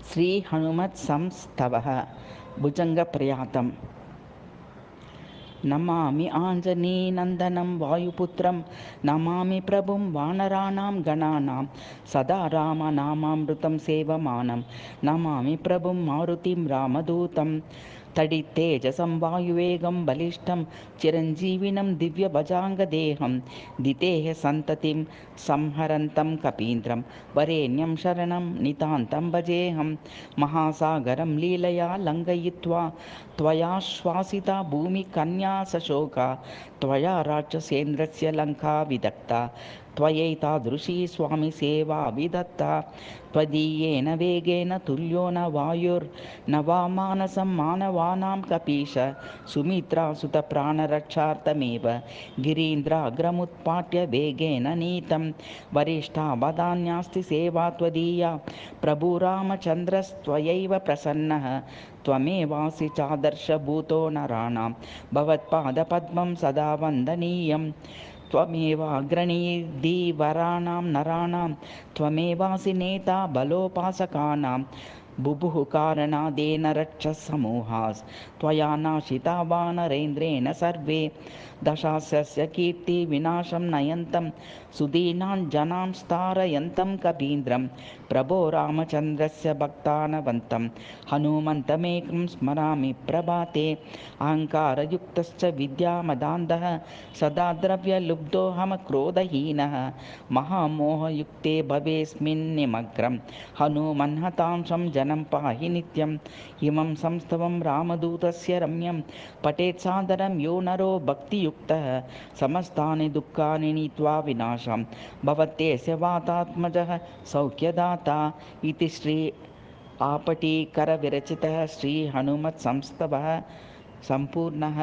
శ్రీ హనుమత్ సంస్తవః భుజంగప్రయాతం. నమామి ఆంజనేయనందనం వాయుపుత్రం నమామి ప్రభుం వానరాణాం గణానాం సదా రామనామామృతం సేవమానం నమామి ప్రభుం మారుతిం రామదూతం తడితేజసం వాయువేగం బలిష్టం చిరంజీవినం దివ్యభజాంగదేహం దితేహ సంతతిం సంహరంతం కపీంద్రం వరేణ్యం శరణం నితాంతం భజేహం మహాసాగరం లీలయా లంఘయిత్వా त्वयाश्वासिता भूमिकन्या सशोका त्वया राक्षसेन्द्रस्य लङ्का विदग्धा त्वयैतादृशी स्वामि सेवा विदत्ता त्वदीयेन वेगेन तुल्यो न वायुर्न वा मानसं मानवानां कपीश सुमित्रासुतप्राणरक्षार्थमेव गिरीन्द्राग्रमुत्पाट्य वेगेन नीतं वरिष्ठा वदान्यास्ति सेवा त्वदीया प्रभु रामचन्द्रस्त्वयैव प्रसन्नः त्वमेवासि चादर्शभूतो नराणां भवत्पादपद्मं सदा वन्दनीयं त्वमेवाग्रणीर्धीवराणां नराणां त्वमेवासि नेता बलोपासकानां बुभुः कारणादेन रक्षसमूहास् त्वया नाशिता वानरेन्द्रेण सर्वे दशास्यस्य कीर्तिविनाशं नयन्तं सुदीनां जनां स्तारयन्तं कपीन्द्रं प्रभो रामचन्द्रस्य भक्तानवन्तं हनुमन्तमेकं स्मरामि प्रभाते अहङ्कारयुक्तश्च विद्यामदान्धः सदा द्रव्यलुब्धोऽहमक्रोधहीनः महामोहयुक्ते भवेस्मिन् निमग्नं हनुमन्हतांशं जनं पाहि नित्यम् इमं संस्तवं रामदूतस्य रम्यं पठेत् सादरं यो नरो भक्तियुक्तः समस्तानि दुःखानि नीत्वा विनाशं भवत्यस्य वातात्मजः सौख्यदाता इति श्री आपटीकरविरचितः श्री हनुमत्संस्तवः सम्पूर्णः।